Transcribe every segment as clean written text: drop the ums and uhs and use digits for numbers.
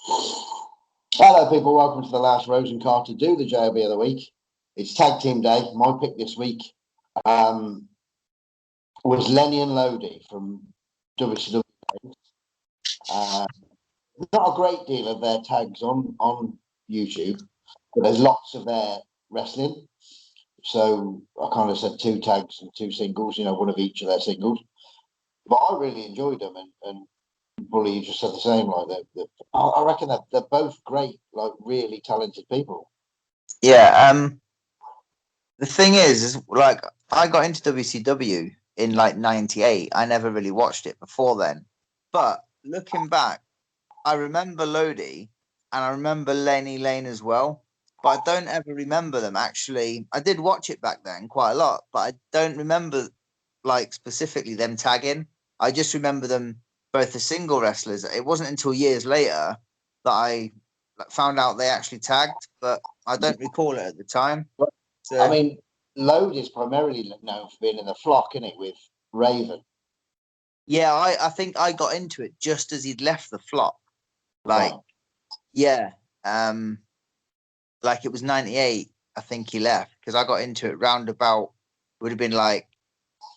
Hello, people. Welcome to the Lashleroux and Carter Do the JOB of the week. It's tag team day. My pick this week was Lenny and Lodi from WCW. Not a great deal of their tags on YouTube, but there's lots of their wrestling. So I kind of said 2 tags and 2 singles, one of each of their singles. But I really enjoyed them, and Bully, you just said the same. Like I reckon that they're both great, like really talented people. Yeah. The thing is like I got into WCW in like '98. I never really watched it before then, but looking back, I remember Lodi and I remember Lenny Lane as well. But I don't ever remember them actually. I did watch it back then quite a lot, but I don't remember like specifically them tagging. I just remember them both as single wrestlers. It wasn't until years later that I found out they actually tagged, but I don't recall it at the time. So I mean, Lodi is primarily known for being in the Flock, isn't it, with Raven? yeah, I think I got into it just as he'd left the Flock. Like, Right. yeah, like it was '98. I think he left because I got into it roundabout. Would have been like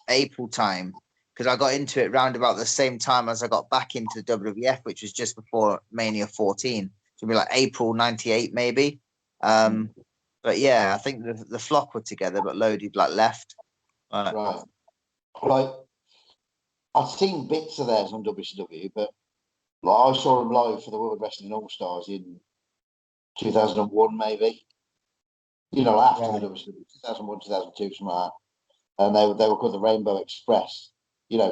April time because I got into it round about the same time as I got back into the WWF, which was just before Mania 14. So it'd be like April '98 maybe. But yeah, I think the Flock were together, but Lodi'd like left. Right. Like I've seen bits of theirs on WCW, but like I saw them live for the World Wrestling All Stars in 2001, maybe. After the WCW, 2001, 2002, something like that. And they were called the Rainbow Express.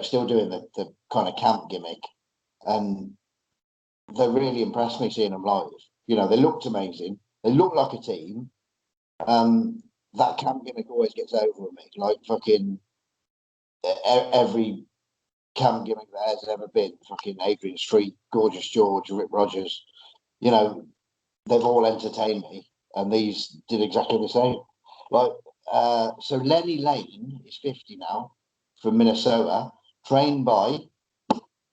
Still doing the kind of camp gimmick, and they really impressed me seeing them live. They looked amazing. They looked like a team. That camp gimmick always gets over with me. Like fucking every camp gimmick that has ever been. Fucking Adrian Street, Gorgeous George, Rip Rogers. They've all entertained me, and these did exactly the same. Like, so Lenny Lane is 50 now, from Minnesota, trained by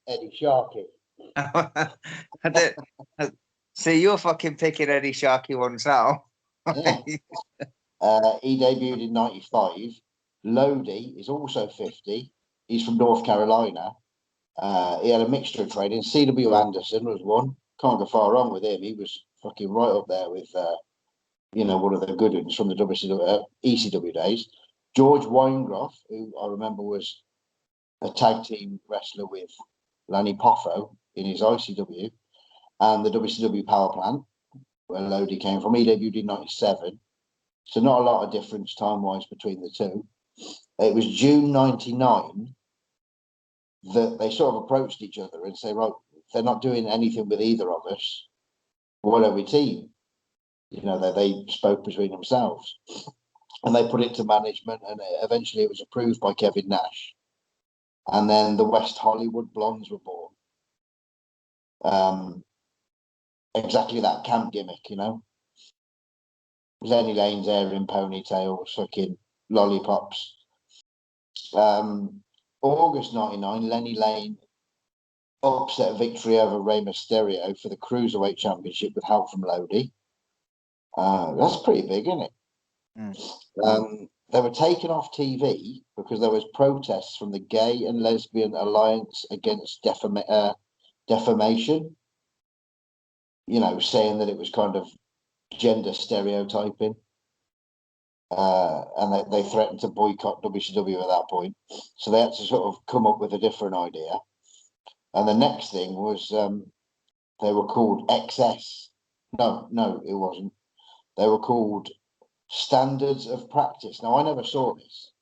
Eddie Sharkey. See, you're fucking picking Eddie Sharkey ones now. Yeah. He debuted in '95. Lodi is also 50. He's from North Carolina. He had a mixture of training. C.W. Anderson was one. Can't go far wrong with him. He was fucking right up there with, one of the good ones from the ECW days. George Weingroff, who I remember was a tag team wrestler with Lanny Poffo in his ICW, and the WCW Power Plant, where Lodi came from. He debuted in '97. So not a lot of difference time-wise between the two. It was June '99 that they sort of approached each other and say, right, they're not doing anything with either of us. Why don't we team? They spoke between themselves. And they put it to management, and eventually it was approved by Kevin Nash. And then the West Hollywood Blondes were born. Exactly that camp gimmick, Lenny Lane's hair in ponytails, fucking lollipops. August '99, Lenny Lane upset victory over Rey Mysterio for the Cruiserweight Championship with help from Lodi. That's pretty big, isn't it? They were taken off TV because there was protests from the Gay and Lesbian Alliance Against Defamation, saying that it was kind of gender stereotyping. And they threatened to boycott WCW at that point. So they had to sort of come up with a different idea. And the next thing was they were called XS. No, it wasn't. They were called Standards of Practice. Now, I never saw this.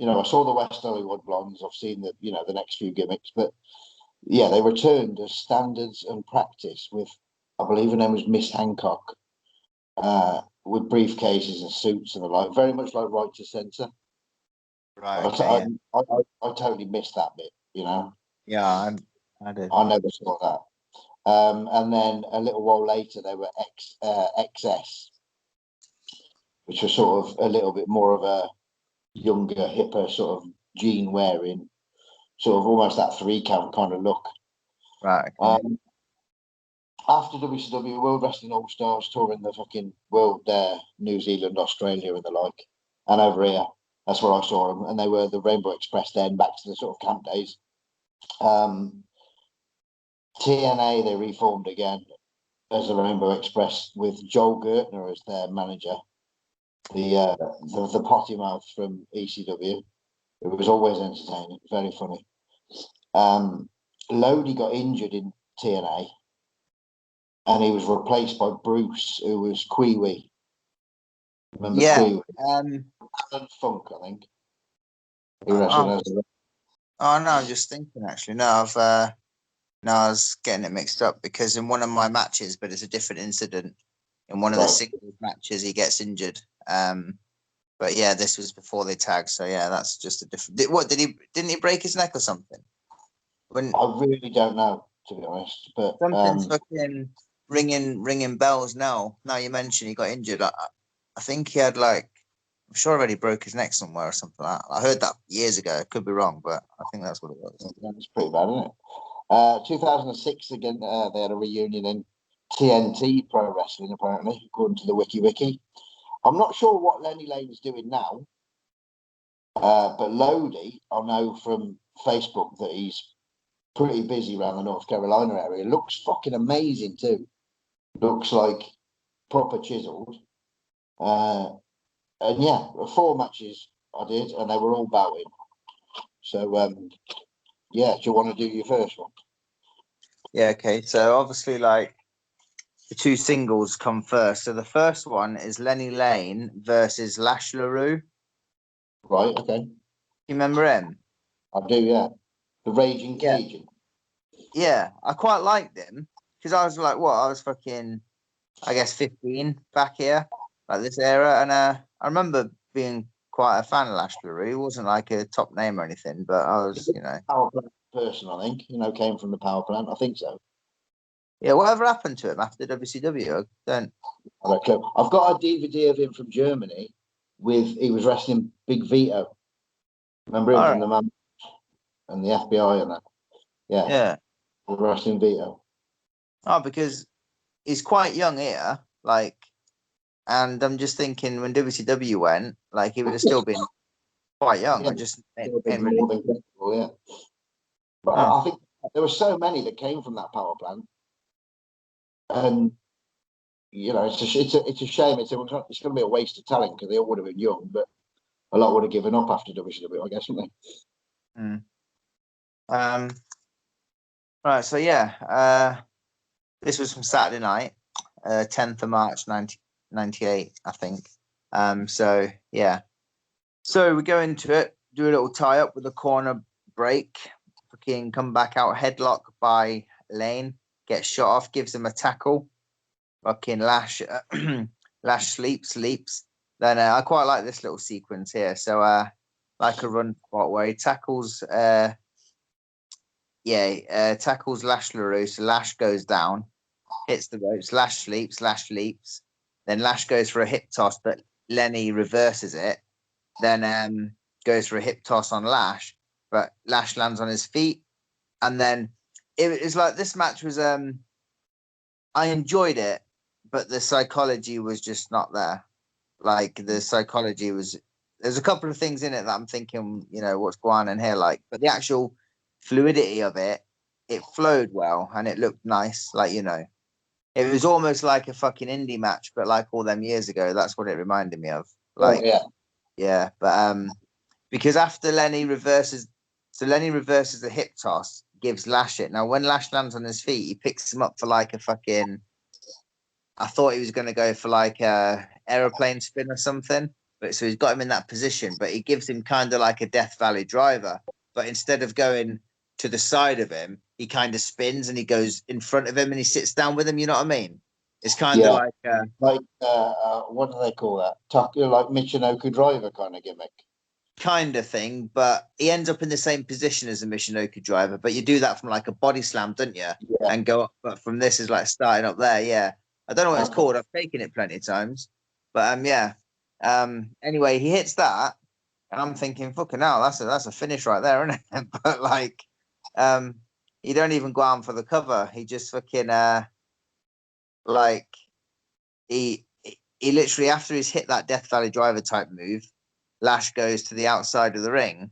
I saw the West Hollywood Blondes. I've seen the next few gimmicks. But, yeah, they returned as Standards and Practice with, I believe her name was Miss Hancock, with briefcases and suits and the like. Very much like Right to Censor. Right. Okay, I totally missed that bit, Yeah, I did. I never saw that. And then a little while later, they were XS, which was sort of a little bit more of a younger, hipper sort of jean wearing, sort of almost that 3 count kind of look. Right. Okay. after WCW, World Wrestling All Stars, touring the fucking world there, New Zealand, Australia, and the like, and over here. That's where I saw them, and they were the Rainbow Express then, back to the sort of camp days. TNA, they reformed again as the Rainbow Express with Joel Gertner as their manager, the potty mouth from ECW. It was always entertaining, very funny. Lodi got injured in TNA, and he was replaced by Bruce, who was Kiwi. Remember Kiwi? Alan Funk, I think. He wrestled as Oh no, I'm just thinking actually. No, I was getting it mixed up because in one of my matches, but it's a different incident. In one of the singles matches, he gets injured. But yeah, this was before they tagged, so yeah, that's just a different. Didn't he break his neck or something? I really don't know, to be honest. But something's fucking ringing bells now. Now you mention he got injured. I think he had I'm sure already broke his neck somewhere or something like that. I heard that years ago. I could be wrong, but I think that's what it was. It's pretty bad, isn't it? 2006 again. They had a reunion in Tnt Pro Wrestling, apparently, according to the Wiki. I'm not sure what Lenny Lane is doing now, but Lodi, I know from Facebook that he's pretty busy around the North Carolina area. Looks fucking amazing too. Looks like proper chiseled. And yeah, 4 matches I did, and they were all bowing. So yeah, do you want to do your first one? Yeah, okay. So obviously, the 2 singles come first. So the first one is Lenny Lane versus Lashleroux. Right, okay. You remember him? I do, yeah. The Raging Cajun. Yeah, I quite liked him because I was I was fucking, I guess 15 back here, like this era, and I remember being quite a fan of Lashleroux. He wasn't like a top name or anything, but I was, Power plant person, I think. Came from the power plant. I think so. Yeah, whatever happened to him after WCW? I don't have a clue. I've got a DVD of him from Germany he was wrestling Big Vito. Remember him from the Man and the FBI and that? Yeah. Yeah. Wrestling Vito. Oh, because he's quite young here, and I'm just thinking when WCW went, he would have still been quite young. Yeah, I just really... yeah. But I think there were so many that came from that power plant, and it's a shame. It's going to be a waste of talent because they all would have been young, but a lot would have given up after WCW, I guess, wouldn't they? Right. So yeah, this was from Saturday night, 10th of March, 1998, I think. So yeah. So we go into it, do a little tie up with a corner break. Fucking come back out, headlock by Lane, gets shot off, gives him a tackle. Fucking Lash sleeps. Then I quite like this little sequence here. So like a run spot where he tackles tackles Lashleroux. So Lash goes down, hits the ropes, Lash sleeps, Lash leaps. Then Lash goes for a hip toss, but Lenny reverses it. Then goes for a hip toss on Lash, but Lash lands on his feet. And then it was like this match was I enjoyed it, but the psychology was just not there. The psychology was, there's a couple of things in it that I'm thinking, what's going on in here, but the actual fluidity of it flowed well and it looked nice. It was almost like a fucking indie match, but all them years ago, that's what it reminded me of. Yeah, but because after Lenny reverses the hip toss, gives Lash it. Now, when Lash lands on his feet, he picks him up for a fucking. I thought he was going to go for a aeroplane spin or something, but so he's got him in that position. But he gives him kind of like a Death Valley driver, but instead of going to the side of him, he kind of spins and he goes in front of him and he sits down with him. You know what I mean? It's kind of what do they call that? Like Michinoku driver kind of gimmick. Kind of thing, but he ends up in the same position as a Michinoku driver. But you do that from a body slam, don't you? Yeah. And go up. But from this is starting up there. Yeah, I don't know what it's called. I've taken it plenty of times, but yeah. Anyway, he hits that, and I'm thinking, fucking hell, that's a finish right there, isn't it? But he don't even go on for the cover. He just fucking like he literally, after he's hit that Death Valley Driver type move, Lash goes to the outside of the ring,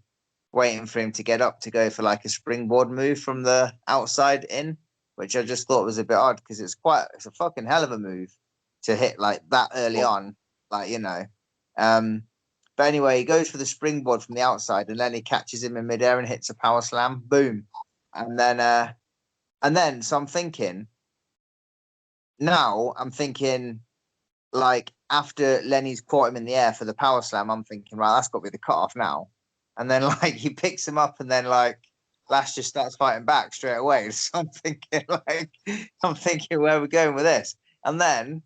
waiting for him to get up to go for like a springboard move from the outside in, which I just thought was a bit odd because it's a fucking hell of a move to hit like that early on, like, you know. But anyway, he goes for the springboard from the outside, and then he catches him in midair and hits a power slam, boom, and then so I'm thinking now, like after Lenny's caught him in the air for the power slam, I'm thinking, right, that's got to be the cutoff now. And then like he picks him up, and then like Lash just starts fighting back straight away. So I'm thinking, where are we going with this? And then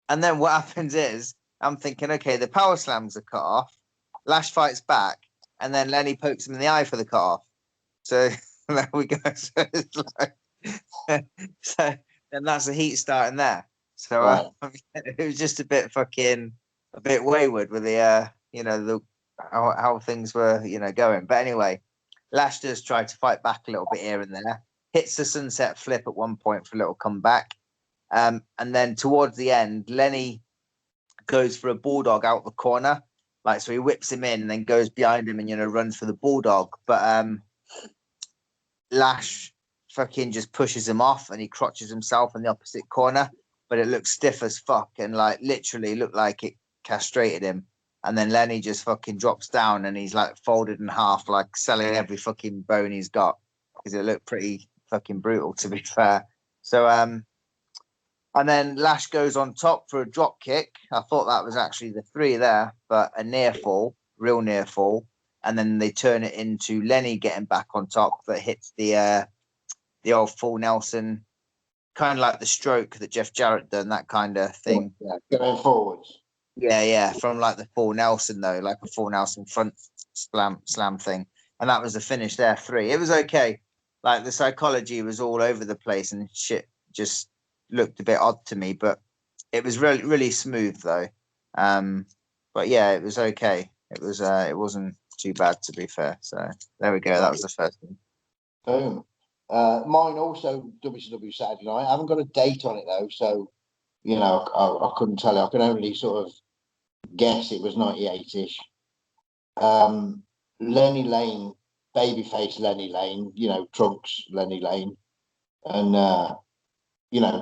what happens is I'm thinking, okay, the power slams are cut off. Lash fights back, and then Lenny pokes him in the eye for the cut off. So there we go. So it's like, so then that's the heat starting there. So Right. it was just a bit wayward with the the how things were going. But anyway, Lash does try to fight back a little bit here and there. Hits the sunset flip at one point for a little comeback, and then towards the end, Lenny goes for a bulldog out the corner, like so he whips him in and then goes behind him and runs for the bulldog, but Lash fucking just pushes him off and he crotches himself in the opposite corner, but it looks stiff as fuck and like literally looked like it castrated him. And then Lenny just fucking drops down and he's like folded in half, like selling every fucking bone he's got, because it looked pretty fucking brutal, to be fair. So and then Lash goes on top for a drop kick. I thought that was actually the three there, but a near fall, real near fall. And then they turn it into Lenny getting back on top, but hits the old full Nelson, kind of like the stroke that Jeff Jarrett done, that kind of thing. Yeah, going forwards. Yeah, from like the full Nelson though, like a full Nelson front slam thing. And that was the finish there, 3. It was okay. Like the psychology was all over the place and shit just looked a bit odd to me, but it was really, really smooth though. But yeah, it was okay. It wasn't too bad, to be fair. So there we go. That was the first one. Boom. Mine also WCW Saturday night. I haven't got a date on it though, so I couldn't tell you. I can only sort of guess it was 98-ish. Lenny Lane, babyface Lenny Lane, trunks Lenny Lane, and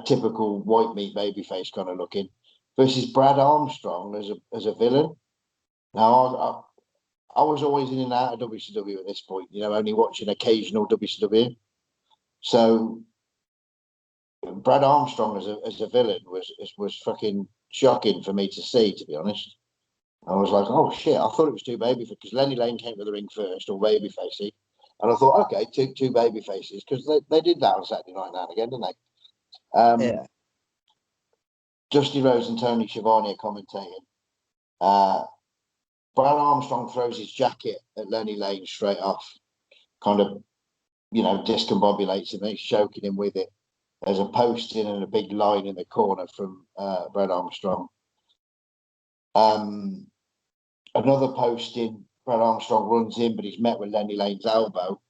typical white meat babyface kind of looking, versus Brad Armstrong as a villain. Now I was always in and out of WCW at this point, only watching occasional WCW. So Brad Armstrong as a villain was fucking shocking for me to see, to be honest. I was like, oh shit! I thought it was two baby because Lenny Lane came to the ring first, or babyfacey, and I thought, okay, two baby faces, because they did that on Saturday night now and again, didn't they? Yeah. Dusty Rhodes and Tony Schiavone are commentating. Brad Armstrong throws his jacket at Lenny Lane straight off, kind of, discombobulates him. He's choking him with it. There's a posting and a big line in the corner from Brad Armstrong. Another posting, Brad Armstrong runs in, but he's met with Lenny Lane's elbow.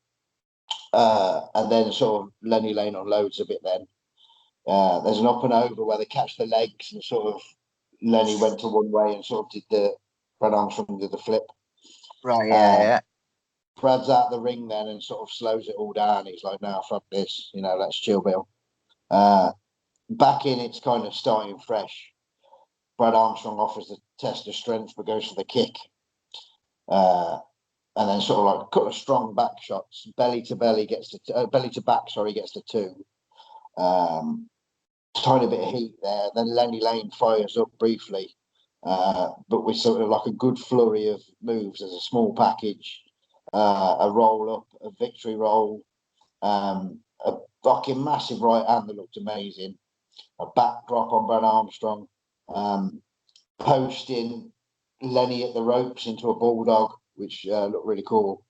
And then sort of Lenny Lane unloads a bit then. There's an up and over where they catch the legs and sort of Lenny went to one way and sort of Brad Armstrong did the flip. Right, yeah. Brad's out the ring then and sort of slows it all down. He's like, no, fuck this, let's chill, Bill. Back in, it's kind of starting fresh. Brad Armstrong offers the test of strength, but goes for the kick. And then sort of like a couple of strong back shots, belly to back, gets the 2. Tiny bit of heat there. Then Lenny Lane fires up briefly, but with sort of like a good flurry of moves. There's a small package, a roll up, a victory roll, a fucking massive right hand that looked amazing, a backdrop on Brad Armstrong, posting Lenny at the ropes into a bulldog, which looked really cool.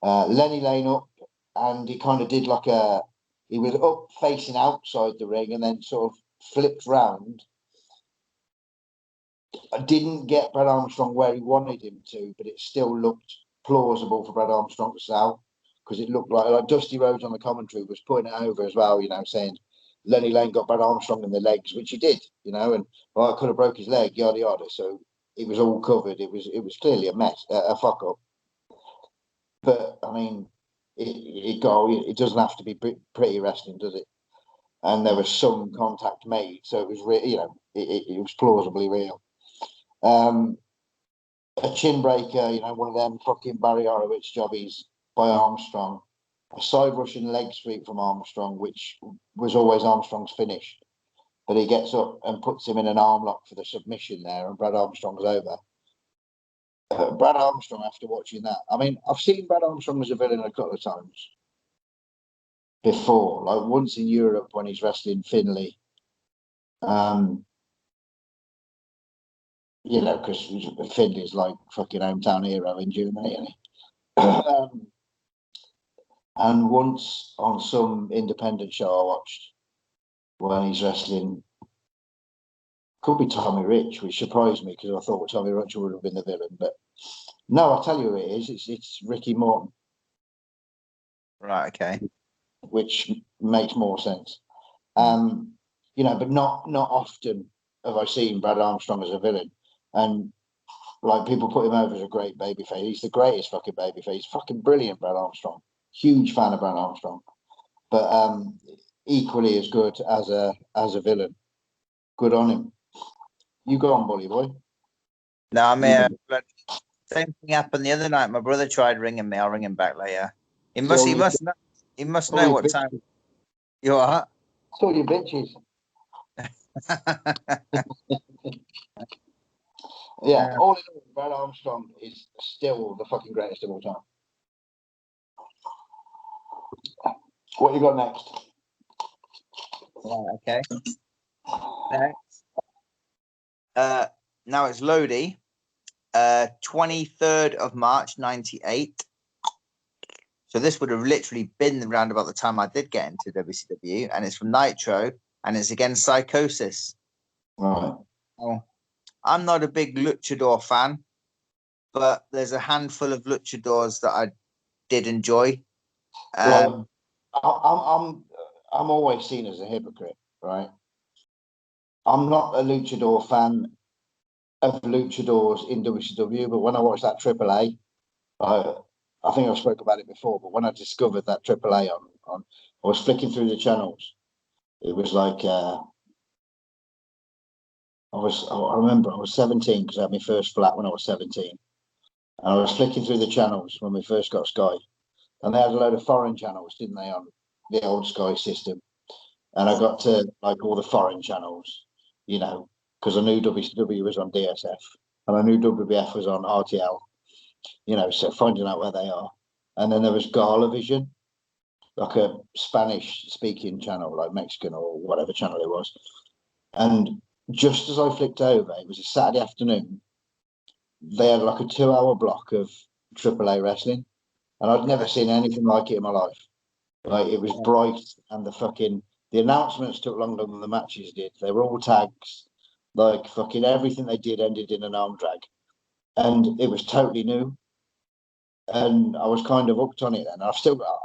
Lenny Lane up, and he kind of did he was up facing outside the ring and then sort of flipped round. I didn't get Brad Armstrong where he wanted him to, but it still looked plausible for Brad Armstrong to sell, because it looked like Dusty Rhodes on the commentary was putting it over as well, saying Lenny Lane got Brad Armstrong in the legs, which he did, you know, and I could have broke his leg, yada yada. So it was all covered. It was clearly a mess, a fuck up. But I mean, it doesn't have to be pretty wrestling, does it? And there was some contact made, so it was you know, it was plausibly real. A chin breaker, you know, one of them fucking Barry Horowitz jobbies by Armstrong. A side Russian leg sweep from Armstrong, which was always Armstrong's finish. But he gets up and puts him in an arm lock for the submission there, and Brad Armstrong's over. Brad Armstrong, after watching that, I mean, I've seen Brad Armstrong as a villain a couple of times before, like once in Europe when he's wrestling Finlay. You know, because Finlay's like fucking hometown hero in Germany, and once on some independent show I watched when he's wrestling, could be Tommy Rich, which surprised me because I thought Tommy Rich would have been the villain, but no, I'll tell you who it is. It's Ricky Morton. Right. Okay. Which makes more sense. You know, but not often have I seen Brad Armstrong as a villain. And like people put him over as a great babyface. He's the greatest fucking babyface. He's fucking brilliant, Brad Armstrong. Huge fan of Brad Armstrong. But equally as good as a villain. Good on him. You go on, bully boy. No, I mean, same thing happened the other night. My brother tried ringing me. I'll ring him back later. He must know what time you are. So you bitches. Yeah, all in all, Brad Armstrong is still the fucking greatest of all time. What you got next? Right, okay. Next. Now it's Lodi. 23rd of March, 98. So this would have literally been around about the time I did get into WCW, and it's from Nitro, and it's against Psychosis. Right. Oh, I'm not a big luchador fan, but there's a handful of luchadors that I did enjoy. Well, I'm always seen as a hypocrite, right? I'm not a luchador fan of luchadors in WCW, but when I watched that AAA, I think I've spoke about it before, but when I discovered that AAA on I was flicking through the channels. It was like I remember I was 17 because I had my first flat when I was 17, and I was flicking through the channels when we first got Sky, and they had a load of foreign channels, didn't they, on the old Sky system? And I got to like all the foreign channels, you know, because I knew WCW was on DSF and I knew WBF was on RTL, you know, so finding out where they are. And then there was Gala Vision, like a Spanish speaking channel, like Mexican or whatever channel it was. And just as I flicked over, it was a Saturday afternoon, they had like a 2-hour block of AAA wrestling. And I'd never seen anything like it in my life. Like it was bright, and the announcements took longer than the matches did. They were all tags, like fucking everything they did ended in an arm drag, and it was totally new. And I was kind of hooked on it. And I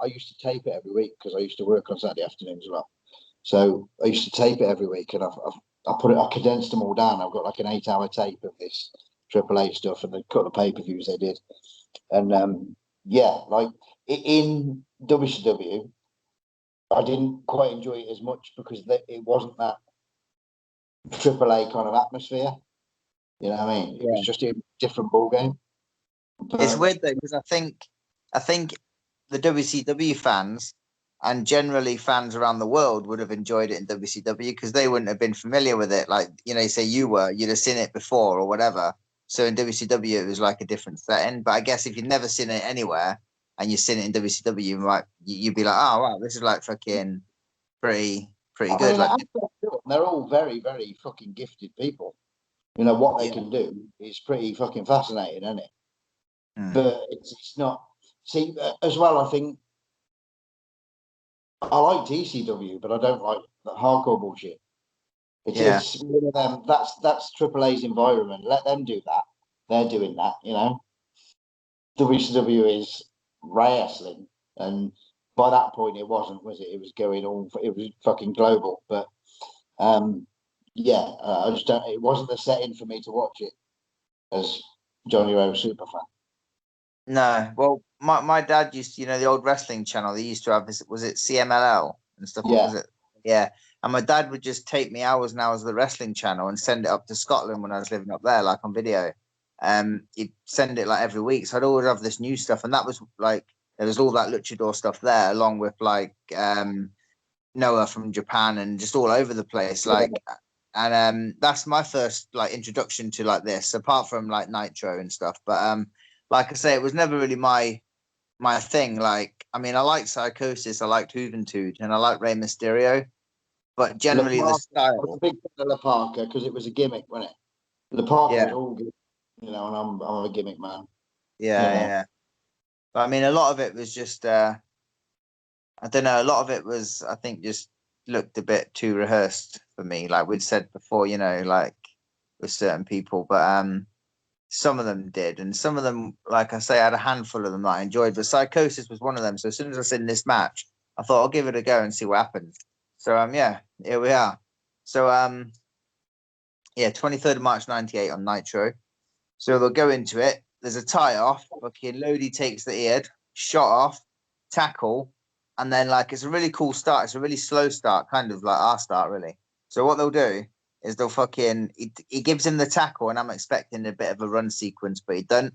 used to tape it every week because I used to work on Saturday afternoons as well. So I used to tape it every week, and I condensed them all down. I've got like an 8-hour tape of this AAA stuff and the cut of pay-per-views they did. And yeah, like in WCW, I didn't quite enjoy it as much because it wasn't that AAA kind of atmosphere. You know what I mean? It was just a different ball game. It's weird though because I think the WCW fans and generally fans around the world would have enjoyed it in WCW because they wouldn't have been familiar with it. Like, you know, say you'd have seen it before or whatever. So in WCW, it was like a different setting. But I guess if you've never seen it anywhere and you've seen it in WCW, you'd be like, oh, wow, this is like fucking pretty good. Like, they're all very, very fucking gifted people. You know, what they can do is pretty fucking fascinating, isn't it? But it's not. See, as well, I think I like DCW, but I don't like the hardcore bullshit. It's one of them. That's AAA's environment. Let them do that. They're doing that. You know, WCW is wrestling, and by that point it wasn't, was it? It was going all. It was fucking global. But yeah, I just don't. It wasn't the setting for me to watch it as Johnny Rose super fan. No, well, my dad used to, the old wrestling channel. They used to have this. Was it CMLL and stuff? Yeah. Was it? Yeah. And my dad would just take me hours and hours of the wrestling channel and send it up to Scotland when I was living up there, like on video. He'd send it like every week, so I'd always have this new stuff, and that was like there was all that luchador stuff there, along with like Noah from Japan and just all over the place, like. And that's my first like introduction to like this, apart from like Nitro and stuff. But like I say, it was never really my thing. Like, I mean, I liked Psychosis, I liked Juventud, and I liked Rey Mysterio. But generally, the style. I was a big fan of La Parka because it was a gimmick, wasn't it? La Parka was all good, and I'm a gimmick man. Yeah. But I mean, a lot of it was just, I don't know. A lot of it was, I think, just looked a bit too rehearsed for me. Like we'd said before, like with certain people, but some of them did, and some of them, like I say, I had a handful of them that I enjoyed. But Psychosis was one of them. So as soon as I seen this match, I thought I'll give it a go and see what happens. So yeah, here we are. So 23rd of March '98 on Nitro. So they'll go into it. There's a tie off. Fucking Lodi takes the ear, shot off, tackle, and then like it's a really cool start. It's a really slow start, kind of like our start, really. So what they'll do is they'll fucking he gives him the tackle, and I'm expecting a bit of a run sequence, but he doesn't.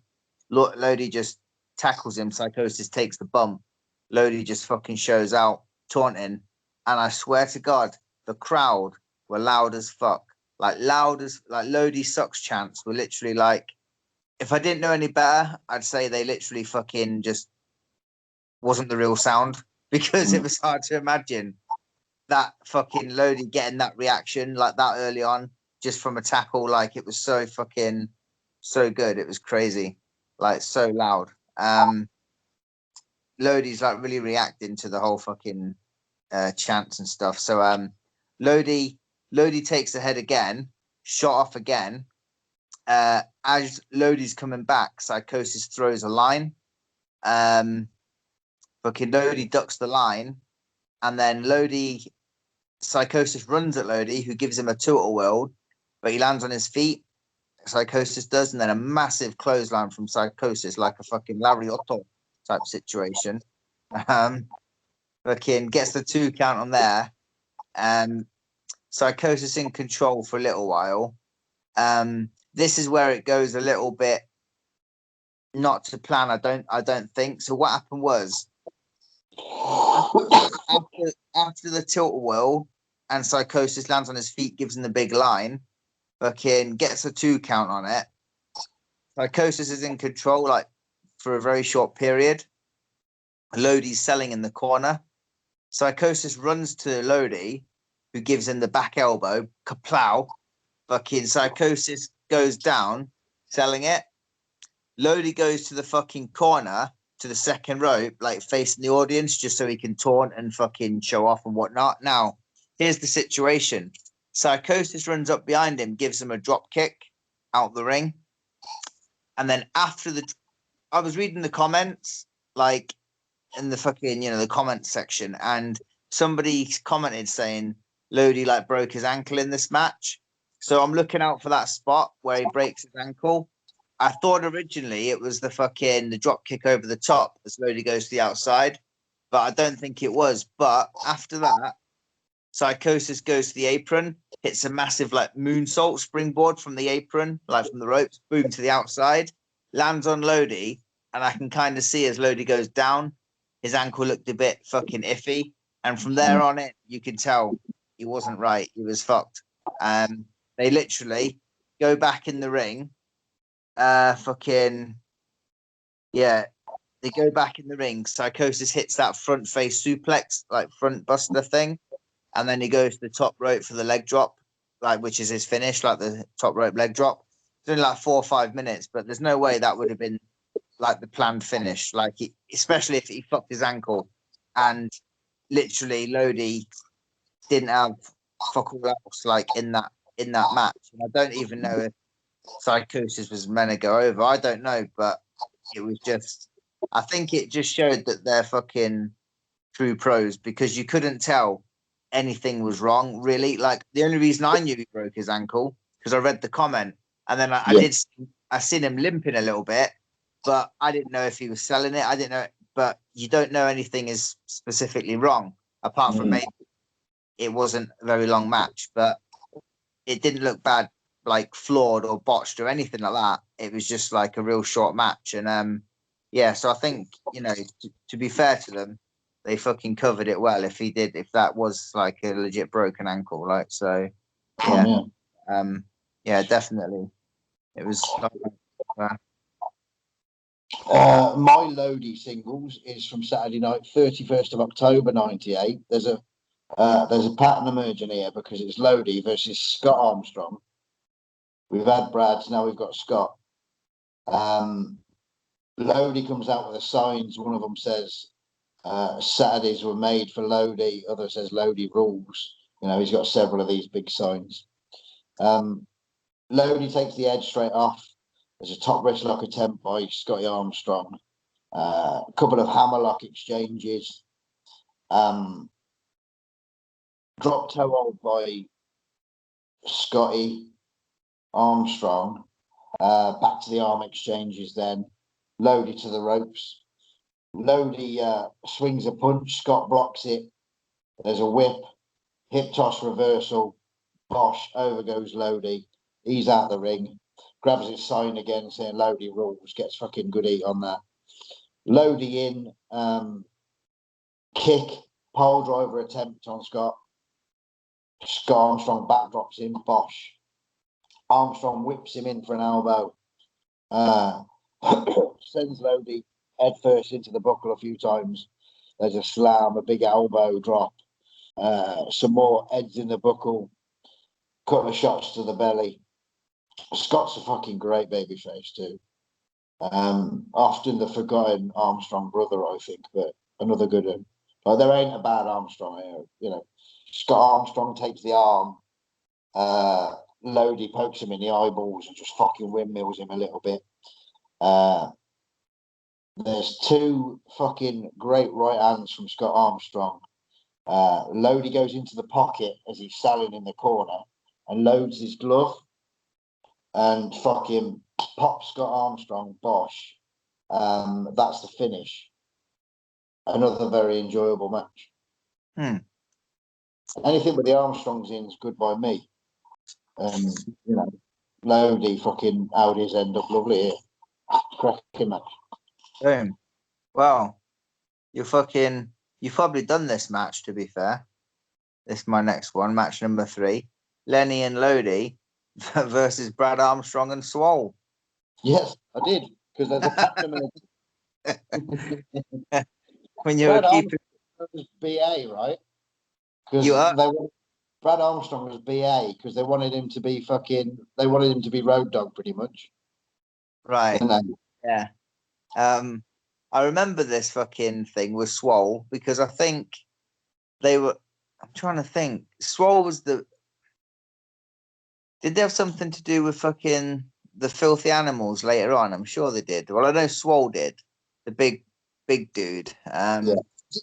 Lodi just tackles him. Psychosis takes the bump. Lodi just fucking shows out, taunting, and I swear to God, the crowd were loud as fuck. Like Lodi sucks chants were literally like, if I didn't know any better, I'd say they literally fucking just wasn't the real sound, because it was hard to imagine that fucking Lodi getting that reaction like that early on just from a tackle. Like it was so fucking so good. It was crazy, like so loud. Lodi's like really reacting to the whole fucking chants and stuff. So Lodi takes the head again, shot off again. As Lodi's coming back, Psychosis throws a line. Fucking Lodi ducks the line, and then Psychosis runs at Lodi, who gives him a total world, but he lands on his feet. Psychosis does, and then a massive clothesline from Psychosis, like a fucking Lariotto type situation. Fucking gets the 2 count on there. Psychosis in control for a little while. This is where it goes a little bit not to plan. I don't think so. What happened was after the tilt-a-whirl and Psychosis lands on his feet, gives him the big line, fucking gets a 2 count on it. Psychosis is in control like for a very short period. Lodi's selling in the corner. Psychosis runs to Lodi, who gives him the back elbow, kaplow. Fucking Psychosis goes down, selling it. Lodi goes to the fucking corner, to the second rope, like facing the audience, just so he can taunt and fucking show off and whatnot. Now, here's the situation. Psychosis runs up behind him, gives him a drop kick out the ring. And then after I was reading the comments, like in the fucking, the comment section, and somebody commented saying Lodi like broke his ankle in this match. So I'm looking out for that spot where he breaks his ankle. I thought originally it was the drop kick over the top as Lodi goes to the outside, but I don't think it was. But after that, Psychosis goes to the apron, hits a massive like moonsault springboard from the apron, like from the ropes, boom to the outside, lands on Lodi, and I can kind of see as Lodi goes down, his ankle looked a bit fucking iffy, and from there on it, you can tell he wasn't right. He was fucked. They literally go back in the ring. They go back in the ring. Psychosis hits that front face suplex, like front buster thing, and then he goes to the top rope for the leg drop, like which is his finish, like the top rope leg drop. It's only like 4 or 5 minutes, but there's no way that would have been like the planned finish. Like especially if he fucked his ankle, and literally Lodi didn't have fuck all else like in that match. And I don't even know if Psychosis was meant to go over. I don't know, but it was just. I think it just showed that they're fucking through pros because you couldn't tell anything was wrong, really. Like, the only reason I knew he broke his ankle because I read the comment, and then I seen him limping a little bit, but I didn't know if he was selling it. I didn't know, but you don't know anything is specifically wrong apart from maybe it wasn't a very long match, but it didn't look bad, like flawed or botched or anything like that. It was just like a real short match, and so I think, you know, to be fair to them, they fucking covered it well. If that was like a legit broken ankle, like, so, yeah, definitely, it was. My Lodi singles is from Saturday night, 31st of October 98. There's a pattern emerging here because it's Lodi versus Scott Armstrong. We've had Brad's, now we've got Scott. Lodi comes out with the signs. One of them says Saturdays were made for Lodi. Other says Lodi rules. You know, he's got several of these big signs. Lodi takes the edge straight off. There's a top wrist lock attempt by Scotty Armstrong. A couple of hammerlock exchanges. Drop toe hold by Scotty Armstrong. Back to the arm exchanges then. Lodi to the ropes. Lodi swings a punch. Scott blocks it. There's a whip. Hip toss reversal. Bosh. Over goes Lodi. He's out the ring. Grabs his sign again saying Lodi rules. Gets fucking good heat on that. Lodi in. Kick. Pole driver attempt on Scott. Scott Armstrong backdrops him. Bosh. Armstrong whips him in for an elbow. Sends Lodi head first into the buckle a few times. There's a slam, a big elbow drop. Some more heads in the buckle. Couple of shots to the belly. Scott's a fucking great babyface too. Often the forgotten Armstrong brother, I think, but another good one. Like, there ain't a bad Armstrong here, you know. Scott Armstrong takes the arm. Lodi pokes him in the eyeballs and just fucking windmills him a little bit. There's two fucking great right hands from Scott Armstrong. Lodi goes into the pocket as he's selling in the corner and loads his glove and fucking pops Scott Armstrong. Bosh. That's the finish. Another very enjoyable match. Anything with the Armstrongs in is good by me. You know, Lodi fucking Audi's end up lovely here. Cracking match. Boom. Well, you've probably done this match, to be fair. This is my next one, match number 3. Lenny and Lodi versus Brad Armstrong and Swole. Yes, I did, because there's a pattern. When you're Brad a keeper, was BA, right? Because Brad Armstrong was BA because they wanted him to be Road Dogg pretty much. Right. Yeah. I remember this fucking thing with Swole because I think I'm trying to think. Swole was did they have something to do with fucking the Filthy Animals later on? I'm sure they did. Well, I know Swole did. The big dude. Yeah.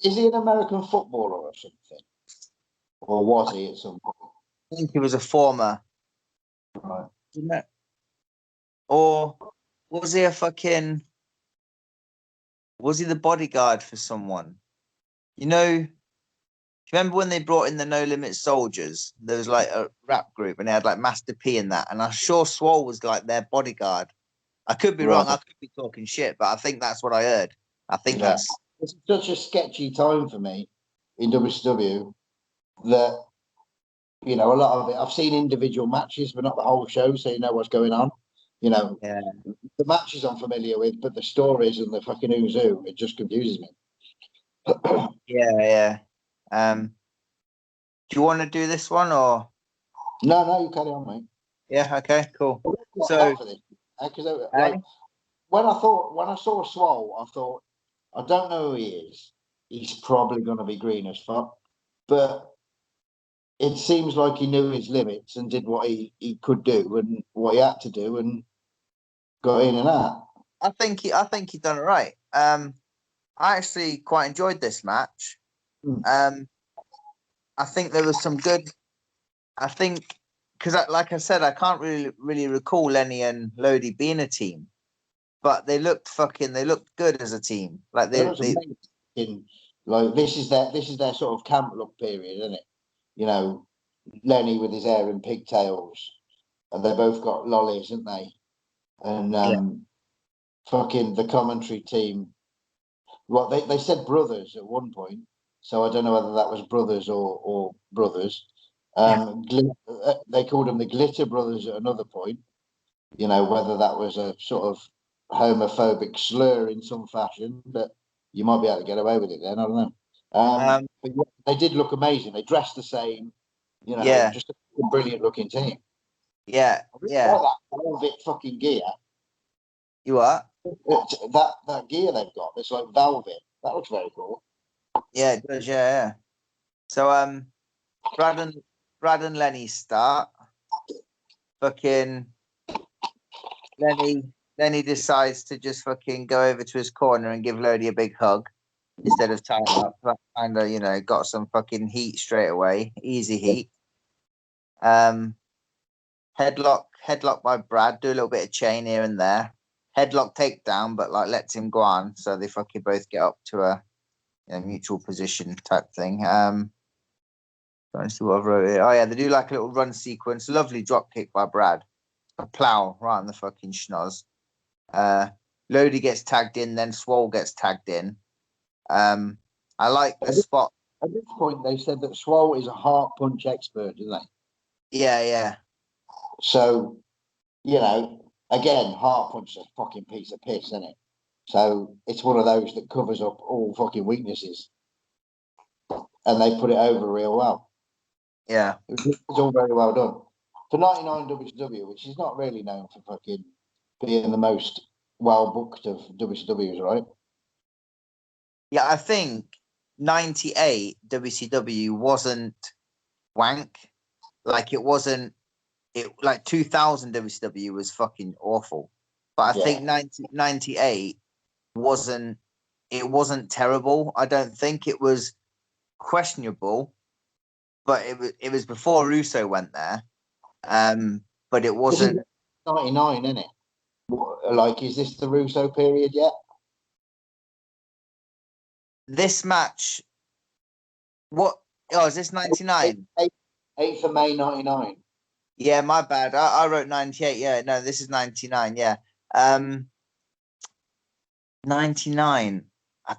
Is he an American footballer or something? Or was he at some point? I think he was a former. Right. Or was he was he the bodyguard for someone? You know, do you remember when they brought in the No Limit Soldiers? There was like a rap group and they had like Master P in that. And I'm sure Swole was like their bodyguard. I could be wrong. I could be talking shit, but I think that's what I heard. I think that's... It's such a sketchy time for me in WCW that, you know, a lot of it, I've seen individual matches, but not the whole show, so you know what's going on. You know, the matches I'm familiar with, but the stories and the fucking who's who, it just confuses me. Yeah. Do you want to do this one or? No, you carry on, mate. Yeah. Okay. Cool. So, because like, when I saw Swole, I thought, I don't know who he is. He's probably going to be green as fuck, but it seems like he knew his limits and did what he could do and what he had to do and got in and out. I think he done it right. I actually quite enjoyed this match. I think there was some good. I think because, like I said, I can't really recall Lenny and Lodi being a team, but they looked good as a team. Like It was amazing. Like this is their sort of camp look period, isn't it? You know, Lenny with his hair and pigtails, and they both got lollies, haven't they? And fucking the commentary team. Well, they said brothers at one point, so I don't know whether that was brothers or brothers. They called them the Glitter Brothers at another point. You know, whether that was a sort of homophobic slur in some fashion, but you might be able to get away with it then. I don't know. But yeah, they did look amazing. They dressed the same. You know, yeah, just a brilliant looking team. yeah, I really yeah. like that velvet fucking gear. You are? That gear they've got, it's like velvet. That looks very cool. Yeah, it does. Yeah. So Brad and Lenny start. Fucking Lenny decides to just fucking go over to his corner and give Lodi a big hug instead of tying up. Kind of, got some fucking heat straight away. Easy heat. Headlock by Brad. Do a little bit of chain here and there. Headlock takedown, but like lets him go on, so they fucking both get up to a mutual position type thing. Trying to see what I've wrote here. Oh yeah, they do like a little run sequence. Lovely drop kick by Brad. A plow right on the fucking schnoz. Lodi gets tagged in, then Swole gets tagged in. I like the spot. At this point, they said that Swole is a heart punch expert, didn't they? Yeah. So, again, heart punch is a fucking piece of piss, isn't it? So it's one of those that covers up all fucking weaknesses. And they put it over real well. Yeah. It's all very well done. For 99 WCW, which is not really known for fucking being the most well booked of WCWs, right? Yeah, I think 98 WCW wasn't wank. Like it wasn't like 2000 WCW was fucking awful. But I think 98 wasn't terrible. I don't think it was questionable, but it was before Russo went there. But it wasn't 99, isn't it? Like, is this the Russo period yet? This match. What? Oh, is this 99? 8th of May 99. Yeah, my bad. I wrote 98. Yeah, no, this is 99. Yeah. 99. I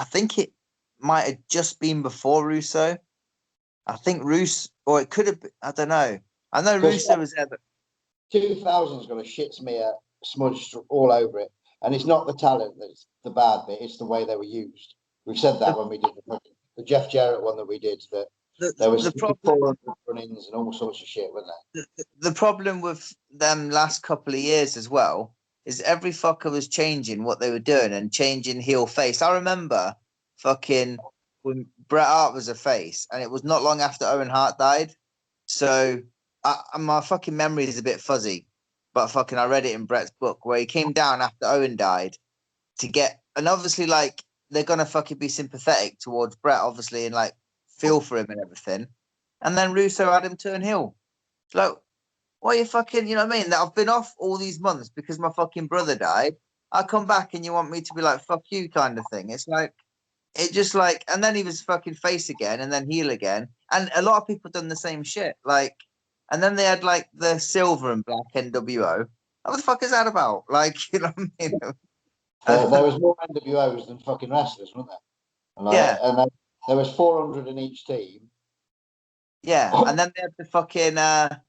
think it might have just been before Russo. I think Russo, or it could have been, I don't know. I know Russo was there, but 2000's got a shit smear smudged all over it. And it's not the talent that's the bad bit, it's the way they were used. We said that when we did the Jeff Jarrett one that we did, that there was 400 run-ins and all sorts of shit, wasn't there? The problem with them last couple of years as well is every fucker was changing what they were doing and changing heel face. I remember fucking when Bret Hart was a face, and it was not long after Owen Hart died. So my fucking memory is a bit fuzzy, but fucking I read it in Bret's book where he came down after Owen died to get, and obviously like they're gonna fucking be sympathetic towards Bret, obviously, and like feel for him and everything. And then Russo had him turn heel. It's like, why you fucking, you know what I mean? That I've been off all these months because my fucking brother died. I come back and you want me to be like, fuck you kind of thing. It's like, it just like, and then he was fucking face again and then heel again. And a lot of people done the same shit. Like, and then they had like the silver and black NWO. What the fuck is that about? Like, you know what I mean? There was more NWOs than fucking wrestlers, wasn't there? Yeah. And there was 400 in each team. Yeah. And then they had the fucking, then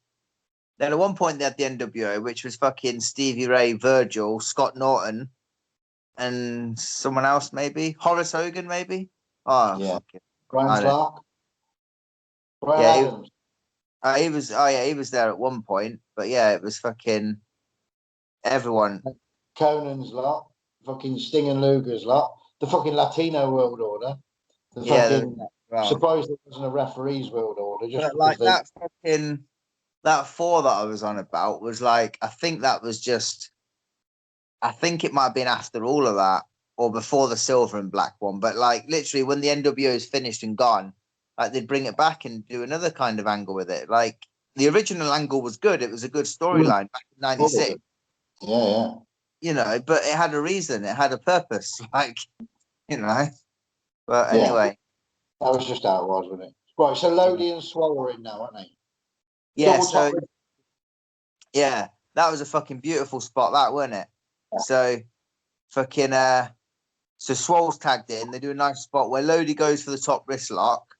at one point they had the NWO, which was fucking Stevie Ray, Virgil, Scott Norton, and someone else maybe. Horace Hogan maybe. Oh yeah. fuck it. Brian Clark. Brian Yeah, Adams. he was. Oh yeah, he was there at one point. But yeah, it was fucking everyone. Conan's lot. Fucking Sting and Luger's lot. The fucking Latino World Order. The fucking surprised there wasn't a referee's world order. Just like they... that fucking that 4 that I was on about was like, I think that was just, I think it might have been after all of that, or before the silver and black one, but like literally when the NWO is finished and gone, like they'd bring it back and do another kind of angle with it. Like the original angle was good. It was a good storyline back in '96. Yeah. You know, but it had a reason. It had a purpose. Like, you know. But Yeah. anyway. That was just how it was, wasn't it? Right, so Lodi and Swole are in now, aren't they? Yeah, Double so top. yeah, that was a fucking beautiful spot, that wasn't it? Yeah. So fucking so Swole's tagged in. They do a nice spot where Lodi goes for the top wrist lock,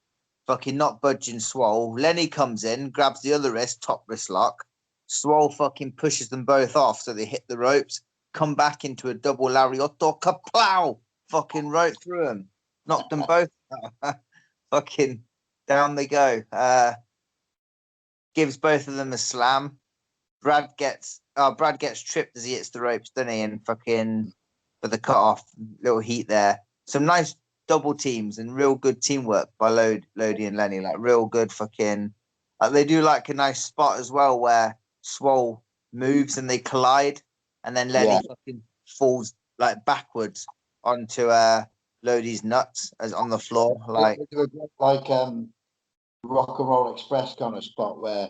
fucking not budging Swole. Lenny comes in, grabs the other wrist, top wrist lock. Swole fucking pushes them both off, so they hit the ropes, come back into a double lariotto, kaplow, fucking right through them, knocked them both fucking down they go. Gives both of them a slam. Brad gets tripped as he hits the ropes, doesn't he? And fucking for the cut off, little heat there. Some nice double teams and real good teamwork by Lodi and Lenny. Like real good fucking. They do like a nice spot as well where Swole moves and they collide, and then Lenny fucking falls like backwards onto Lodi's nuts as on the floor. Like Rock and Roll Express kind of spot where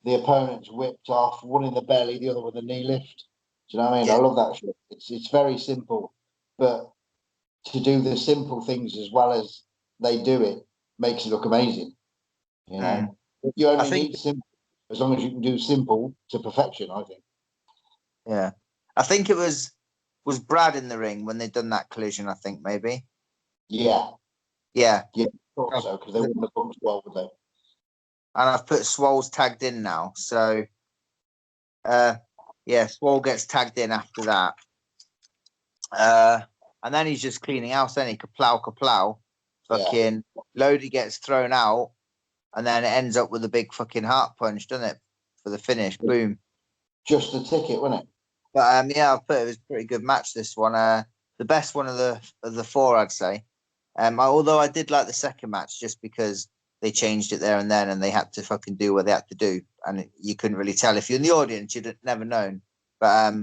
the opponent's whipped off, one in the belly, the other with a knee lift. Do you know what I mean? Yeah. I love that shit. It's very simple, but to do the simple things as well as they do it makes it look amazing. You know, you only need simple as long as you can do simple to perfection. I think. Yeah, I think it was Brad in the ring when they'd done that collision. I think maybe. Yeah. Yeah. Thought so because they wouldn't have done well, would they? And I've put Swole's tagged in now, so yeah, Swole gets tagged in after that. And then he's just cleaning house, then he kaplow. Fucking Lodi gets thrown out, and then it ends up with a big fucking heart punch, doesn't it? For the finish. Boom. Just the ticket, wasn't it? But yeah, I've put it was a pretty good match, this one. The best one of the four, I'd say. Although I did like the second match just because they changed it there and then, and they had to fucking do what they had to do, and you couldn't really tell if you're in the audience, you'd have never known. But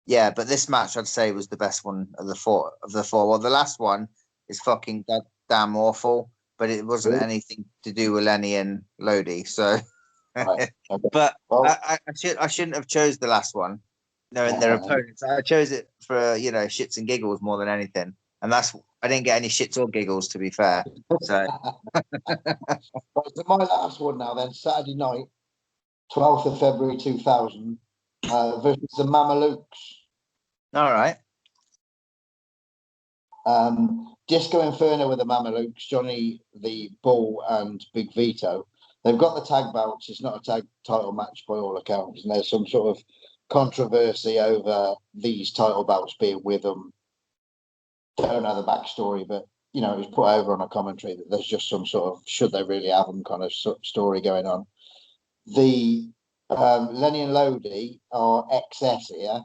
yeah, but this match I'd say was the best one of the four. Well, the last one is fucking goddamn awful, but it wasn't anything to do with Lenny and Lodi. So, Right. Okay. but Well, I shouldn't have chose the last one, knowing their opponents. I chose it for shits and giggles more than anything, and I didn't get any shits or giggles, to be fair. So my last one now then, Saturday night, 12th of February 2000, versus the Mamalukes. all right. Disco Inferno with the Mamalukes, Johnny the Bull and Big Vito. They've got the tag belts. It's not a tag title match by all accounts, and there's some sort of controversy over these title belts being with them. Don't know the backstory, but it was put over on a commentary that there's just some sort of should they really have them kind of story going on. The Lenny and Lodi are XS here.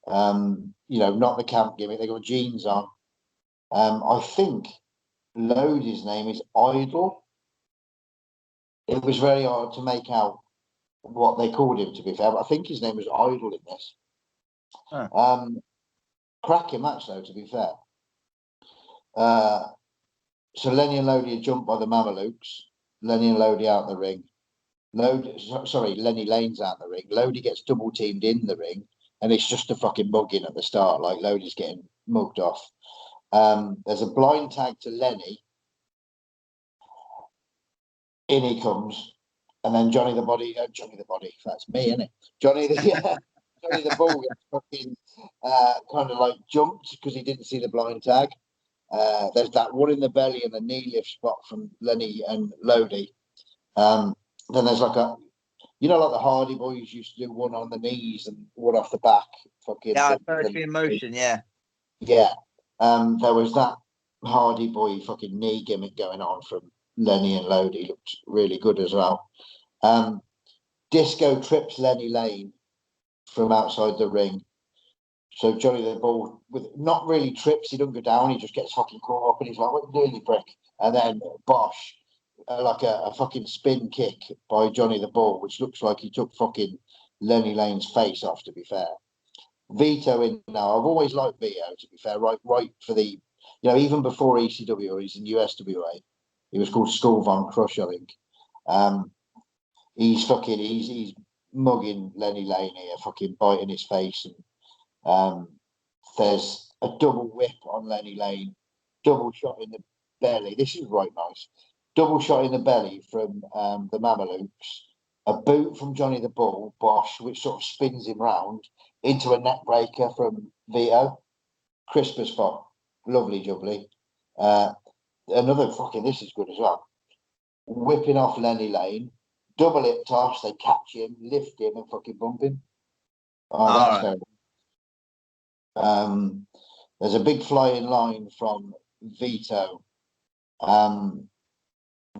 Not the camp gimmick. They got jeans on. I think Lodi's name is Idol. It was very hard to make out what they called him, to be fair, but I think his name was Idol in this. Huh. Cracking match, though, to be fair. So Lenny and Lodi are jumped by the Mamalukes. Lenny and Lodi out the ring. Lenny Lane's out the ring. Lodi gets double teamed in the ring, and it's just a fucking mugging at the start. Like Lodi's getting mugged off. There's a blind tag to Lenny. In he comes, and then Johnny the Body. That's me, isn't it? Johnny the Bull gets fucking kind of like jumped because he didn't see the blind tag. There's that one in the belly and the knee lift spot from Lenny and Lodi. Then there's like like the Hardy Boys used to do one on the knees and one off the back. Fucking poetry in motion, yeah. Yeah. There was that Hardy Boy fucking knee gimmick going on from Lenny and Lodi. Looked really good as well. Disco trips Lenny Lane from outside the ring. So Johnny the Bull, with not really trips, he doesn't go down, he just gets fucking caught up and he's like, what you doing, you prick? And then Bosh, like a fucking spin kick by Johnny the Bull, which looks like he took fucking Lenny Lane's face off, to be fair. Vito in now. I've always liked Vito, to be fair. Right for the, even before ECW, or he's in USWA. He was called Skull Von Crush, I think. He's mugging Lenny Lane here, fucking biting his face, and there's a double whip on Lenny Lane, double shot in the belly. This is right nice. Double shot in the belly from the Mamelukes, a boot from Johnny the Bull, Bosch, which sort of spins him round into a neck breaker from Vito. Crisp as fuck. Lovely jubbly. Another fucking, this is good as well. Whipping off Lenny Lane, double hip toss, they catch him, lift him, and fucking bump him. Oh, that's fair. There's a big flying line from Vito that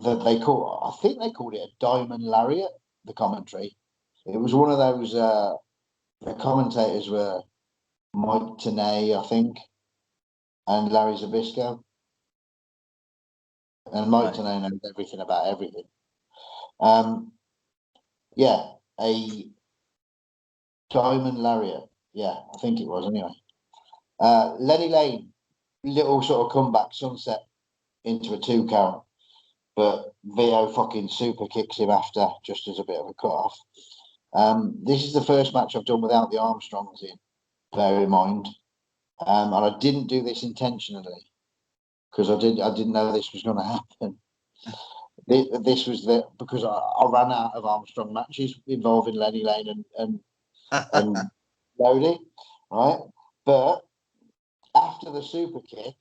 I think they called it a diamond lariat, the commentary. It was one of those, the commentators were Mike Tenay, I think, and Larry Zbyszko. And Mike Tenay knows everything about everything. Yeah, a diamond lariat. Yeah, I think it was anyway. Lenny Lane, little sort of comeback, sunset into a 2 count, but Vito fucking super kicks him after, just as a bit of a cut off. This is the first match I've done without the Armstrongs in, bear in mind. And I didn't do this intentionally because I didn't know this was going to happen. This was because I ran out of Armstrong matches involving Lenny Lane and Lodi, right? But after the super kick,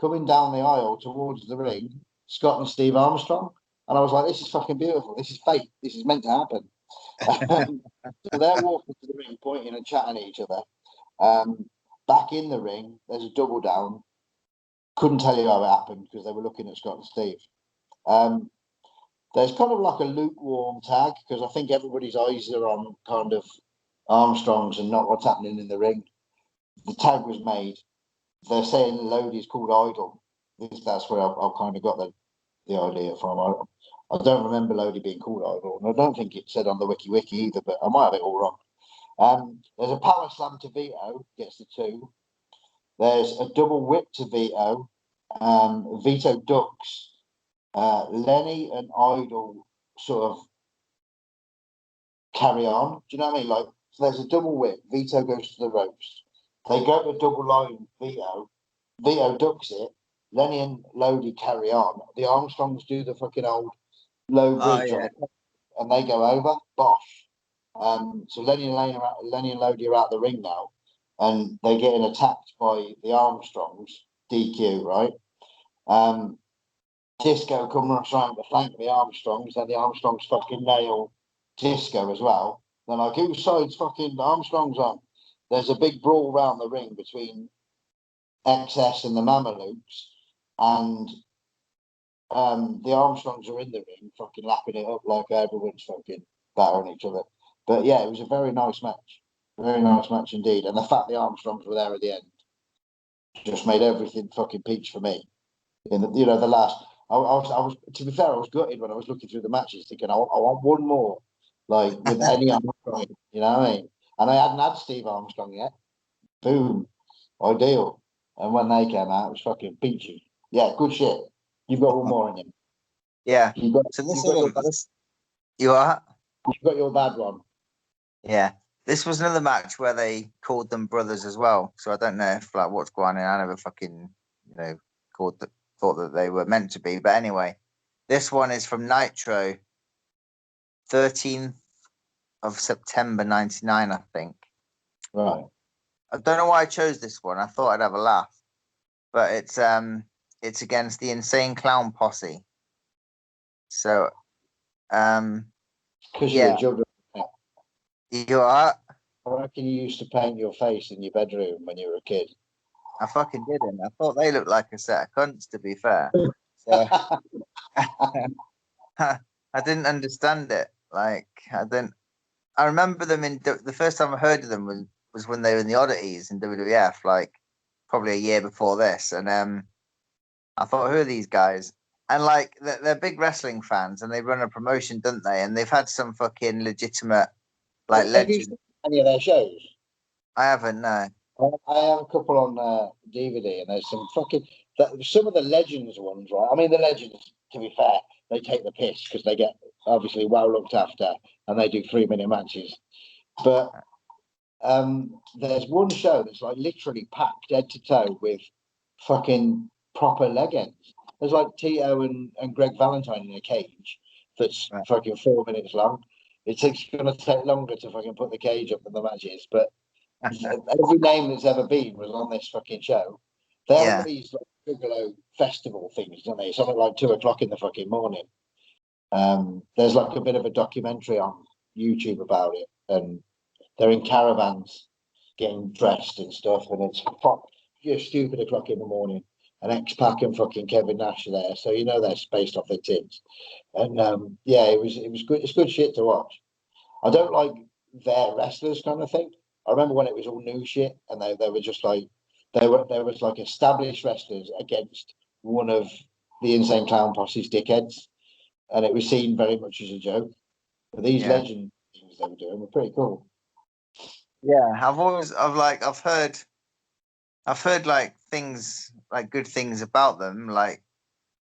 coming down the aisle towards the ring, Scott and Steve Armstrong, and I was like, "This is fucking beautiful. This is fate. This is meant to happen." So they're walking to the ring, pointing and chatting at each other. Back in the ring, there's a double down. Couldn't tell you how it happened because they were looking at Scott and Steve. There's kind of like a lukewarm tag because I think everybody's eyes are on kind of Armstrongs and not what's happening in the ring. The tag was made. They're saying Lodi's called Idol. That's where I've kind of got the idea from. I don't remember Lodi being called Idol, and I don't think it said on the wiki either, but I might have it all wrong. There's a power slam to Vito, gets the 2. There's a double whip to Vito. Vito ducks. Lenny and Idol sort of carry on. Do you know what I mean? Like, so there's a double whip. Vito goes to the ropes. They go to double line Vito. Vito ducks it. Lenny and Lodi carry on. The Armstrongs do the fucking old low bridge and they go over. Bosh. So Lenny and Lodi are out the ring now, and they're getting attacked by the Armstrongs. DQ, right? Disco come trying to flank the Armstrongs, and the Armstrongs fucking nail Disco as well. They're like, whose side's fucking Armstrongs on? There's a big brawl round the ring between XS and the Mamelukes, and the Armstrongs are in the ring, fucking lapping it up like everyone's fucking battering each other. But yeah, it was a very nice match indeed. And the fact the Armstrongs were there at the end just made everything fucking peach for me. In the last, I was to be fair, I was gutted when I was looking through the matches, thinking I want one more, like with any Armstrong, you know what I mean? And I hadn't had Steve Armstrong yet. Boom, ideal. And when they came out, it was fucking peachy. Yeah, good shit. You've got one more in you. Yeah. You've got your bad one. Yeah. This was another match where they called them brothers as well. So I don't know if like what's going on. I never fucking thought that they were meant to be. But anyway, this one is from Nitro, 13th of September 99, I think. Right. I don't know why I chose this one. I thought I'd have a laugh, but it's against the Insane Clown Posse. So, because yeah. You are. I reckon you used to paint your face in your bedroom when you were a kid. I fucking didn't. I thought they looked like a set of cunts, to be fair. So I didn't understand it. Like I didn't. I remember them in the first time I heard of them was when they were in the Oddities in WWF, like probably a year before this, and I thought, who are these guys? And like they're big wrestling fans, and they run a promotion, don't they? And they've had some fucking legitimate like legends. Any of their shows? I haven't. No. I have a couple on DVD, and there's some fucking some of the Legends ones, right? I mean, the Legends, to be fair, they take the piss because they get obviously well looked after, and they do 3-minute matches. But there's one show that's like literally packed head to toe with fucking proper legends. There's like Tito and Greg Valentine in a cage that's Right. fucking 4 minutes long. It's going to take longer to fucking put the cage up than the match is, but every name that's ever been was on this fucking show. They have Yeah. these like Bigelow festival things, don't they? Something like 2 o'clock in the fucking morning. There's like a bit of a documentary on YouTube about it, and they're in caravans getting dressed and stuff, and it's just stupid o'clock in the morning. And X-Pac and fucking Kevin Nash are there, so you know they're spaced off their tits. And yeah, it was good. It's good shit to watch. I don't like their wrestlers kind of thing. I remember when it was all new shit, and they were just like there was like established wrestlers against one of the Insane Clown Posse's dickheads, and it was seen very much as a joke. But these Yeah. legend things they were doing were pretty cool. Yeah. I've heard like things, like good things about them, like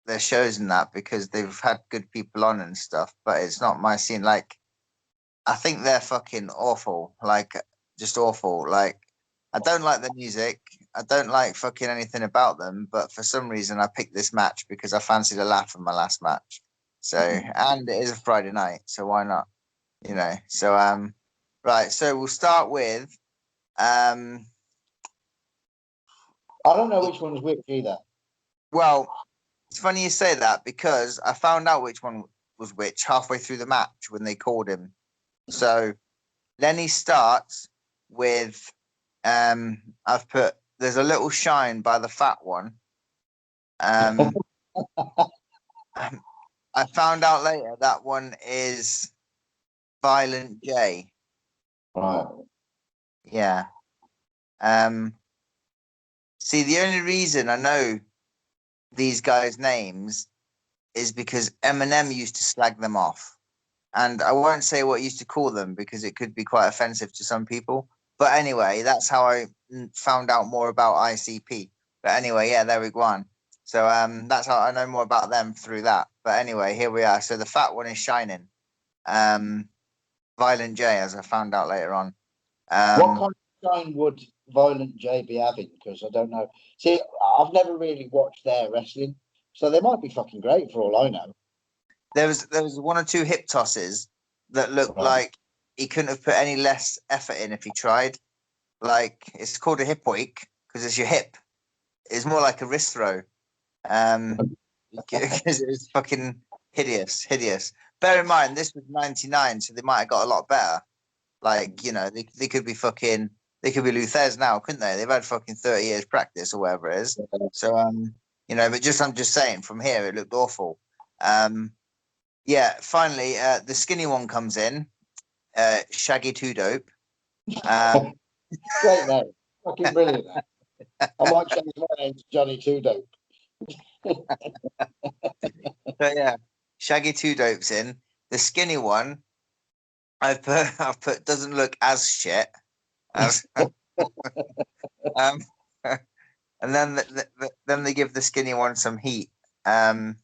their shows and that, because they've had good people on and stuff. But it's not my scene. Like, I think they're fucking awful. Like, just awful. Like, I don't like the music. I don't like fucking anything about them. But for some reason, I picked this match because I fancied a laugh in my last match. So, and it is a Friday night, so why not? You know. So, right. So we'll start with, um, I don't know which one's which either. well, it's funny you say that because I found out which one was which halfway through the match when they called him. So Lenny starts with, I've put, there's a little shine by the fat one. Um, I found out later that one is Violent J. Right. Yeah. See, the only reason I know these guys' names is because Eminem used to slag them off. And I won't say what he used to call them because it could be quite offensive to some people. But anyway, that's how I found out more about ICP. But anyway, yeah, there we go on. So that's how I know more about them through that. But anyway, here we are. So the fat one is Shining. Violent J, as I found out later on. What kind of shine would Violent J be having? Because I don't know. See, I've never really watched their wrestling, so they might be fucking great for all I know. There was one or two hip tosses that looked Right. like he couldn't have put any less effort in if he tried. Like, it's called a hip wake because it's your hip. It's more like a wrist throw. Because it was fucking hideous, hideous. Bear in mind, this was 99, so they might have got a lot better. Like, they could be fucking, they could be Luthez now, couldn't they? They've had fucking 30 years practice or whatever it is. So, but I'm just saying, from here, it looked awful. Yeah, finally, the skinny one comes in, Shaggy Two Dope. Great name. Fucking brilliant. I might change my name to Johnny Two Dope. So yeah, Shaggy Two Dope's in. The skinny one, I've put doesn't look as shit as um, and then they give the skinny one some heat, a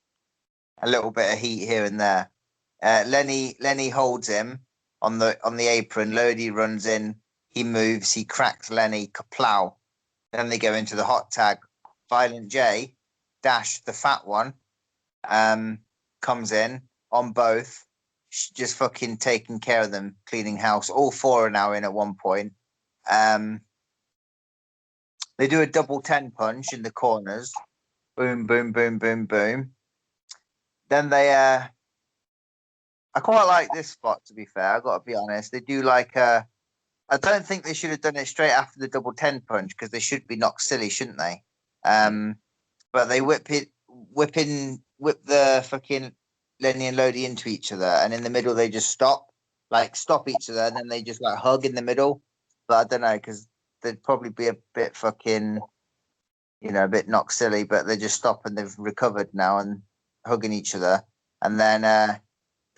little bit of heat here and there. Lenny holds him on the apron. Lodi runs in, he moves, he cracks Lenny, kaplow. Then they go into the hot tag. Violent J dash the fat one comes in on both, just fucking taking care of them, cleaning house. All four are now in at one point. They do a double 10 punch in the corners. Boom, boom, boom, boom, boom. Then I quite like this spot, to be fair. I got to be honest. They do like I don't think they should have done it straight after the double 10 punch because they should be knocked silly, shouldn't they? But they whip the fucking Lenny and Lodi into each other, and in the middle they just stop each other, and then they just like hug in the middle. But I don't know because they'd probably be a bit fucking, a bit knocked silly. But they just stop and they've recovered now and hugging each other, and then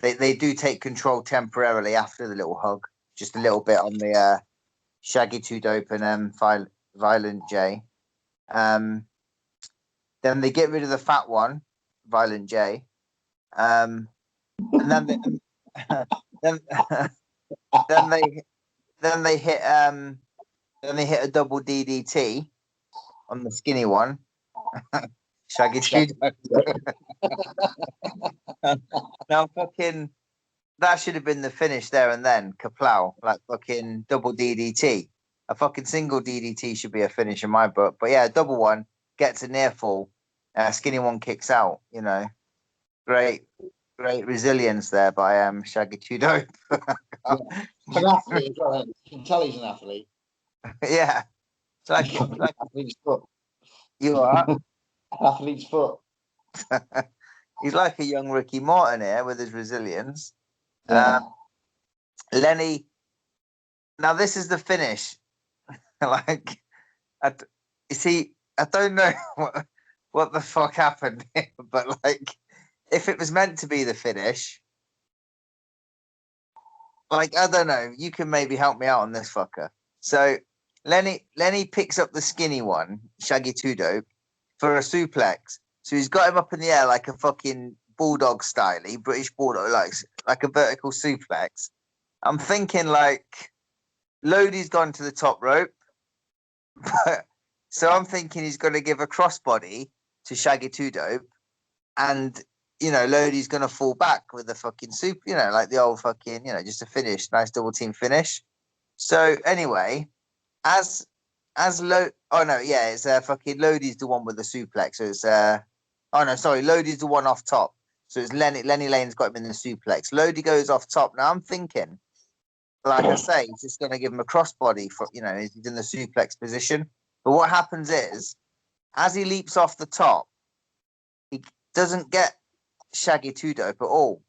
they do take control temporarily after the little hug, just a little bit Shaggy 2 Dope and Violent J. Then they get rid of the fat one, Violent J. And then they, then, then they hit a double DDT on the skinny one. Shaggy 2 Dope. Now fucking that should have been the finish there and then. Kaplow, like fucking double DDT. A fucking single DDT should be a finish in my book. But yeah, a double one gets a near fall. Skinny one kicks out. You know, great resilience there by Shaggy 2 Dope. He's an athlete as well. You can tell he's an athlete. Yeah, it's like Athlete's foot. You are. Athlete's foot. He's like a young Ricky Morton here with his resilience. Yeah. Lenny. Now this is the finish. Like, you see, I don't know what the fuck happened here, but like, if it was meant to be the finish, like, I don't know. You can maybe help me out on this fucker. So Lenny picks up the skinny one, Shaggy 2 Dope, for a suplex. So he's got him up in the air like a fucking bulldog style-y, British bulldog, like a vertical suplex. I'm thinking like Lodi's gone to the top rope, so I'm thinking he's going to give a crossbody to Shaggy 2 Dope, and Lodi's going to fall back with a fucking like the old fucking just a finish, nice double team finish. So anyway, it's fucking Lodi's the one with the suplex. So it's Lodi's the one off top. So it's Lenny Lane's got him in the suplex. Lodi goes off top. Now I'm thinking, like I say, he's just going to give him a crossbody for he's in the suplex position. But what happens is, as he leaps off the top, he doesn't get Shaggy 2 Dope at all.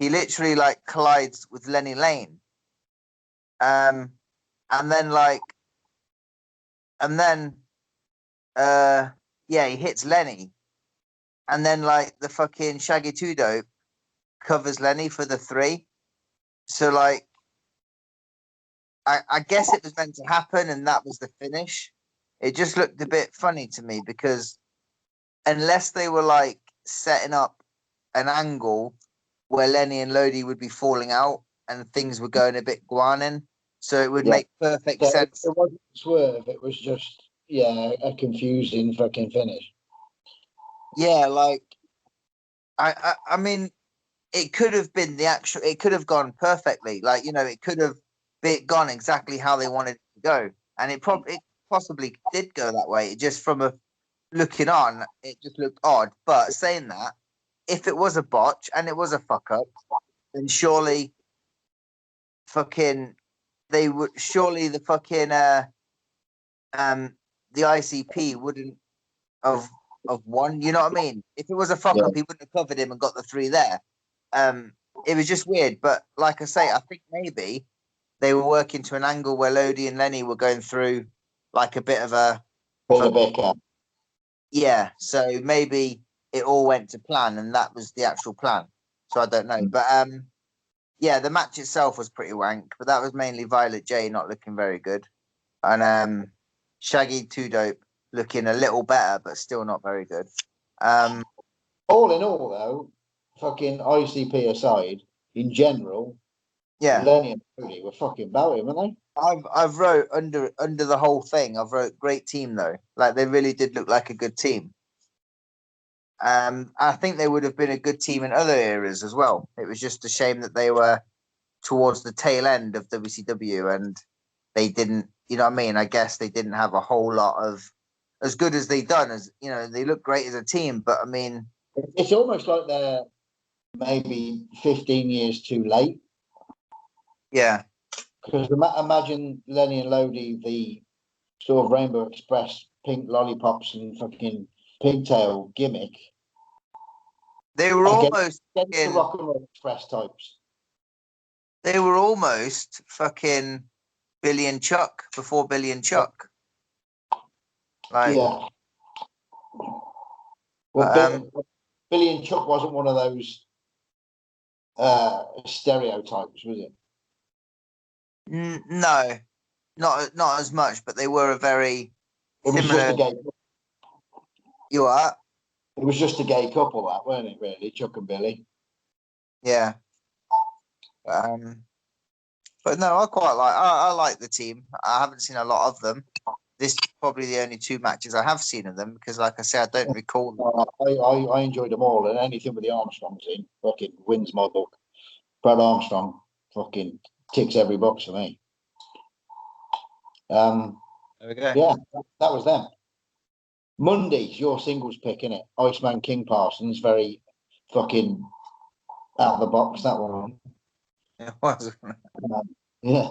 He literally like collides with Lenny Lane. And then he hits Lenny. And then like the fucking Shaggy 2 Dope covers Lenny for the 3. So like I guess it was meant to happen and that was the finish. It just looked a bit funny to me because unless they were like setting up an angle where Lenny and Lodi would be falling out and things were going a bit guanin, so it would make perfect sense. It wasn't a swerve, it was just a confusing fucking finish. Yeah, like I mean, it could have been it could have gone perfectly. Like, it could have gone exactly how they wanted it to go. And it possibly did go that way. It just from looking on, it just looked odd. But saying that, if it was a botch and it was a fuck up, then surely the fucking the ICP wouldn't have won. You know what I mean? If it was a fuck up, he wouldn't have covered him and got the 3 there. It was just weird. But like I say, I think maybe they were working to an angle where Lodi and Lenny were going through like a bit of a bicker. Yeah, so maybe it all went to plan and that was the actual plan. So I don't know. But the match itself was pretty wank, but that was mainly Violet J not looking very good. And Shaggy 2 Dope looking a little better, but still not very good. All in all, though, fucking ICP aside, in general, Lenny and Lodi were fucking about him, weren't they? I've wrote under the whole thing. I've wrote great team though. Like they really did look like a good team. I think they would have been a good team in other eras as well. It was just a shame that they were towards the tail end of WCW and they didn't. You know what I mean? I guess they didn't have a whole lot of as good as they done. As they look great as a team, but I mean, it's almost like they're maybe 15 years too late. Yeah. Because imagine Lenny and Lodi, the sort of Rainbow Express pink lollipops and fucking pigtail gimmick. They were almost the Rock and Roll Express types. They were almost fucking Billy and Chuck before Billy and Chuck. Like, Well, Billy and Chuck wasn't one of those stereotypes, was it? No, not as much, but they were a very It was similar. just a gay. You are, It was just a gay couple, that weren't it? Really, Chuck and Billy. yeah. But no, I quite like. I like the team. I haven't seen a lot of them. This is probably the only 2 matches I have seen of them because, like I said, I don't recall them. I enjoyed them all, and anything with the Armstrongs in fucking wins my book. Brad Armstrong fucking ticks every box for me. There we go. Yeah, that was them. Monday's your singles pick, innit? Iceman King Parsons, very fucking out of the box, that one. It was. Yeah.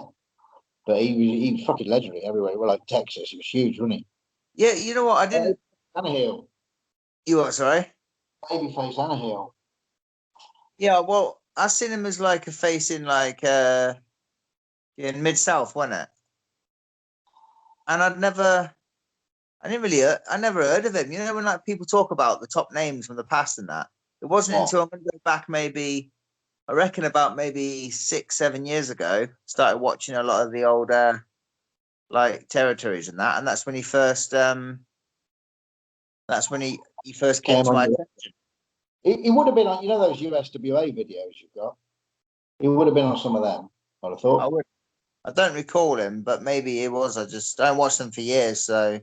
But he was fucking legendary everywhere. Well, like Texas, he was huge, wasn't he? Yeah, you know what? I didn't. Tannehill. You what? Sorry. Babyface Tannehill. Yeah, well, I seen him as like a face in like in Mid South, wasn't it? And I never heard of him. You know, when like people talk about the top names from the past and that, it wasn't Yeah. until I'm going to go back maybe, I reckon about maybe 6-7 years ago, started watching a lot of the old like territories and that, and that's when he first came Came to on my the- attention. He would have been on, you know, those USWA videos you've got. He would have been on some of them, I'd have thought. I don't recall him, but maybe he was. I just don't watch them for years, so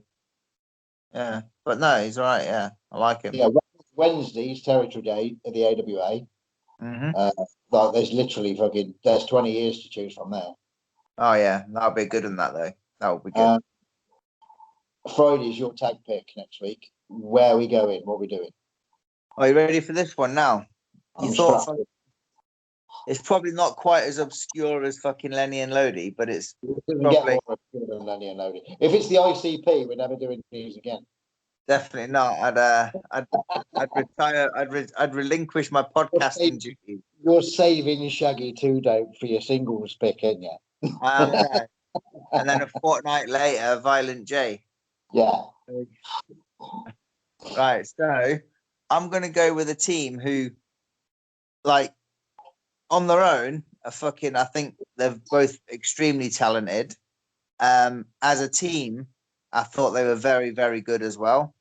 yeah. But no, he's all right. Yeah, I like him. Yeah, Wednesday's Territory Day at the AWA. Like there's literally there's 20 years to choose from there. Oh yeah, that'll be good in that though. That will be good. Friday's your tag pick next week. Where are we going? What are we doing? Are you ready for this one now? You I'm thought strapped in. it's probably not quite as obscure as fucking Lenny and Lodi, but it's We can probably get more obscure than Lenny and Lodi. If it's the ICP, we're never doing these again. definitely not. I'd retire. I'd relinquish my podcasting duties. You're saving Shaggy 2 Dope for your singles pick, ain't you? Yeah. And then a fortnight later, Violent J. Yeah. Right. So I'm gonna go with a team who, like, on their own, are fucking. I think they're both extremely talented. As a team, I thought they were very, very good as well.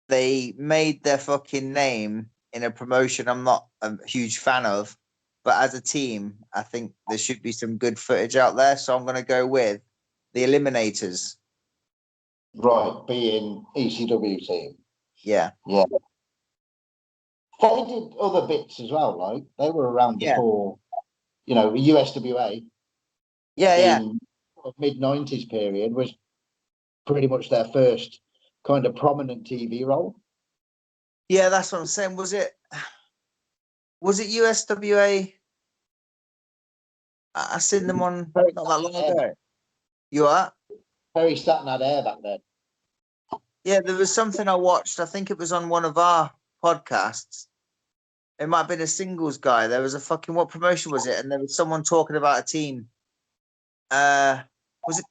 They made their fucking name in a promotion I'm not a huge fan of, but as a team, I think there should be some good footage out there. So I'm going to go with the Eliminators. Right, being ECW team. Yeah. Yeah. They did other bits as well, like they were around before, you know, USWA Yeah. in mid-90s period was pretty much their first kind of prominent TV role. Yeah, that's what I'm saying. Was it USWA? I seen them on not that long ago. You are? Perry Saturn had hair back then. Yeah, there was something I watched. I think it was on one of our podcasts. It might have been a singles guy. There was a fucking, what promotion was it? And there was someone talking about a team. Was it?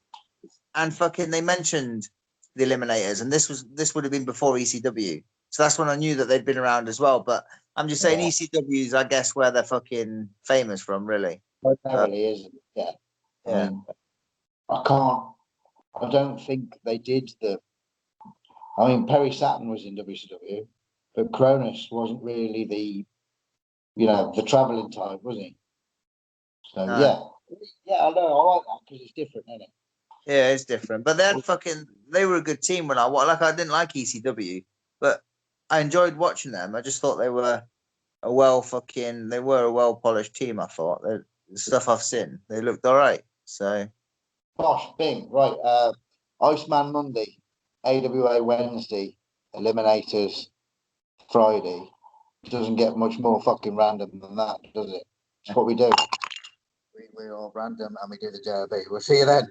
And fucking, they mentioned the Eliminators, and this would have been before ECW. So that's when I knew that they'd been around as well. But I'm just saying ECW's, I guess, where they're fucking famous from, really. It really is. Yeah. I mean, I don't think they did I mean, Perry Saturn was in WCW, but Cronus wasn't really the traveling type, was he? So, yeah, I know. I like that because it's different, isn't it? Yeah, it's different. But they were a good team when I didn't like ECW, but I enjoyed watching them. I just thought they were a well polished team. I thought the stuff I've seen, they looked all right. So, Gosh, Bing, right. Iceman Monday, AWA Wednesday, Eliminators Friday. Doesn't get much more fucking random than that, does it? It's what we do. We all random and we do the JRB. We'll see you then.